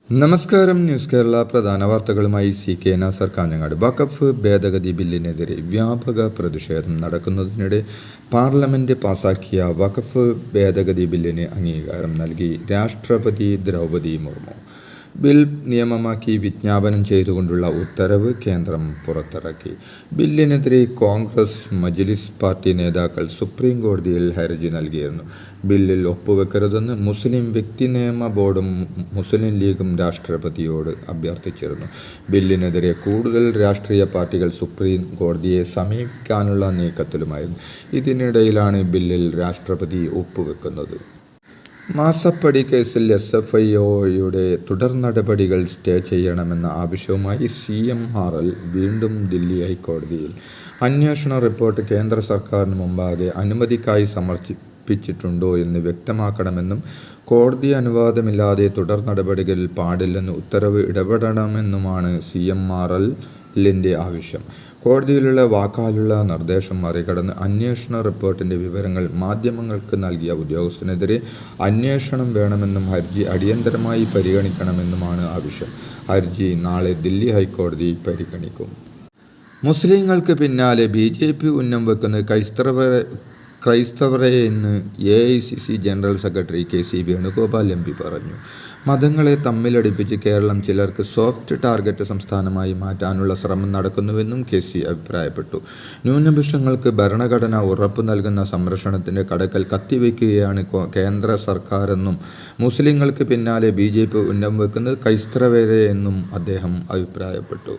നമസ്കാരം. ന്യൂസ് കേരള പ്രധാന വാർത്തകളുമായി CK നാസർ കാഞ്ഞങ്ങാട്. വഖഫ് ഭേദഗതി ബില്ലിനെതിരെ വ്യാപക പ്രതിഷേധം നടക്കുന്നതിനിടെ പാർലമെന്റ് പാസാക്കിയ വഖഫ് ഭേദഗതി ബില്ലിന് അംഗീകാരം നൽകി രാഷ്ട്രപതി ദ്രൗപദി മുർമു. ബിൽ നിയമമാക്കി വിജ്ഞാപനം ചെയ്തുകൊണ്ടുള്ള ഉത്തരവ് കേന്ദ്രം പുറത്തിറക്കി. ബില്ലിനെതിരെ കോൺഗ്രസ് മജ്ലിസ് പാർട്ടി നേതാക്കൾ സുപ്രീം കോടതിയിൽ ഹർജി നൽകിയിരുന്നു. ബില്ലിൽ ഒപ്പുവെക്കരുതെന്ന് മുസ്ലിം വ്യക്തി നിയമ ബോർഡും മുസ്ലിം ലീഗും രാഷ്ട്രപതിയോട് അഭ്യർത്ഥിച്ചിരുന്നു. ബില്ലിനെതിരെ കൂടുതൽ രാഷ്ട്രീയ പാർട്ടികൾ സുപ്രീം കോടതിയെ സമീപിക്കാനുള്ള നീക്കത്തിലുമായിരുന്നു. ഇതിനിടയിലാണ് ബില്ലിൽ രാഷ്ട്രപതി ഒപ്പുവെക്കുന്നത്. മാസപ്പടി കേസിൽ SFIയുടെ തുടർ നടപടികൾ സ്റ്റേ ചെയ്യണമെന്ന ആവശ്യവുമായി CMRL വീണ്ടും ദില്ലി ഹൈക്കോടതിയിൽ. അന്വേഷണ റിപ്പോർട്ട് കേന്ദ്ര സർക്കാരിന് മുമ്പാകെ അനുമതിക്കായി സമർപ്പിച്ചിട്ടുണ്ടോ എന്ന് വ്യക്തമാക്കണമെന്നും കോടതി അനുവാദമില്ലാതെ തുടർ നടപടികളിൽ പാടില്ലെന്ന് ഉത്തരവ് ഇടപെടണമെന്നുമാണ് CMRLന്റെ ആവശ്യം. കോടതിയിലുള്ള വാക്കാലുള്ള നിർദ്ദേശം മറികടന്ന് അന്വേഷണ റിപ്പോർട്ടിൻ്റെ വിവരങ്ങൾ മാധ്യമങ്ങൾക്ക് നൽകിയ ഉദ്യോഗസ്ഥനെതിരെ അന്വേഷണം വേണമെന്നും ഹർജി അടിയന്തരമായി പരിഗണിക്കണമെന്നുമാണ് ആവശ്യം. ഹർജി നാളെ ദില്ലി ഹൈക്കോടതി പരിഗണിക്കും. മുസ്ലിങ്ങൾക്ക് പിന്നാലെ BJP ഉന്നം വെക്കുന്നത് ക്രൈസ്തവരെയെന്ന് AICC general secretary KC Venugopal MP പറഞ്ഞു. മതങ്ങളെ തമ്മിലടിപ്പിച്ച് കേരളം ചിലർക്ക് സോഫ്റ്റ് ടാർഗറ്റ് സംസ്ഥാനമായി മാറ്റാനുള്ള ശ്രമം നടക്കുന്നുവെന്നും KC അഭിപ്രായപ്പെട്ടു. ന്യൂനപക്ഷങ്ങൾക്ക് ഭരണഘടന ഉറപ്പു നൽകുന്ന സംരക്ഷണത്തിൻ്റെ കടക്കൽ കത്തിവെക്കുകയാണ് കേന്ദ്ര സർക്കാരെന്നും മുസ്ലിങ്ങൾക്ക് പിന്നാലെ BJP ഉന്നം വെക്കുന്നത് ക്രൈസ്തവരെയെന്നും അദ്ദേഹം അഭിപ്രായപ്പെട്ടു.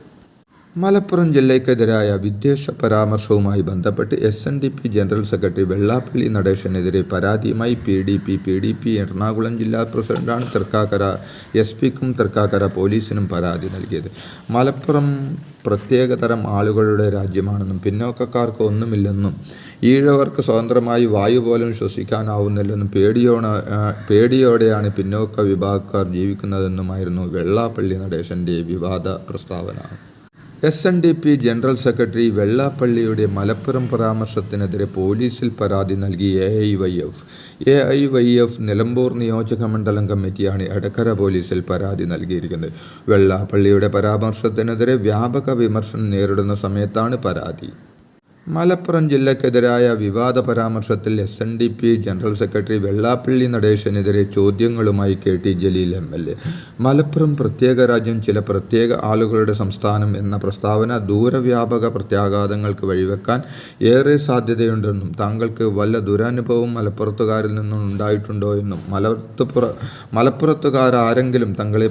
മലപ്പുറം ജില്ലയ്ക്കെതിരായ വിദ്വേഷ പരാമർശവുമായി ബന്ധപ്പെട്ട് SNDP ജനറൽ സെക്രട്ടറി വെള്ളാപ്പള്ളി നടേശനെതിരെ പരാതിയുമായി PDP എറണാകുളം ജില്ലാ പ്രസിഡന്റാണ് തൃക്കാക്കര SP-ക്കും തൃക്കാക്കര പോലീസിനും പരാതി നൽകിയത്. മലപ്പുറം പ്രത്യേകതരം ആളുകളുടെ രാജ്യമാണെന്നും പിന്നോക്കക്കാർക്ക് ഒന്നുമില്ലെന്നും ഈഴവർക്ക് സ്വതന്ത്രമായി വായു പോലും ശ്വസിക്കാനാവുന്നില്ലെന്നും പേടിയോടെയാണ് പിന്നോക്ക വിഭാഗക്കാർ ജീവിക്കുന്നതെന്നുമായിരുന്നു വെള്ളാപ്പള്ളി നടേശൻ്റെ വിവാദ പ്രസ്താവന. SNDP ജനറൽ സെക്രട്ടറി വെള്ളാപ്പള്ളിയുടെ മലപ്പുറം പരാമർശത്തിനെതിരെ പോലീസിൽ പരാതി നൽകി AIYF നിലമ്പൂർ നിയോജക മണ്ഡലം കമ്മിറ്റിയാണ് എടക്കര പോലീസിൽ പരാതി നൽകിയിരിക്കുന്നത്. വെള്ളാപ്പള്ളിയുടെ പരാമർശത്തിനെതിരെ വ്യാപക വിമർശനം നേരിടുന്ന സമയത്താണ് പരാതി. മലപ്പുറം ജില്ലയ്ക്കെതിരായ വിവാദ പരാമർശത്തിൽ SNDP ജനറൽ സെക്രട്ടറി വെള്ളാപ്പള്ളി നടേശനെതിരെ ചോദ്യങ്ങളുമായി KT ജലീൽ MLA. മലപ്പുറം പ്രത്യേക രാജ്യം ചില പ്രത്യേക ആളുകളുടെ സംസ്ഥാനം എന്ന പ്രസ്താവന ദൂരവ്യാപക പ്രത്യാഘാതങ്ങൾക്ക് വഴിവെക്കാൻ ഏറെ സാധ്യതയുണ്ടെന്നും താങ്കൾക്ക് വല്ല ദുരനുഭവവും മലപ്പുറത്തുകാരിൽ നിന്നും ഉണ്ടായിട്ടുണ്ടോ എന്നും മലപ്പുറത്തുകാരാരെങ്കിലും തങ്ങളെ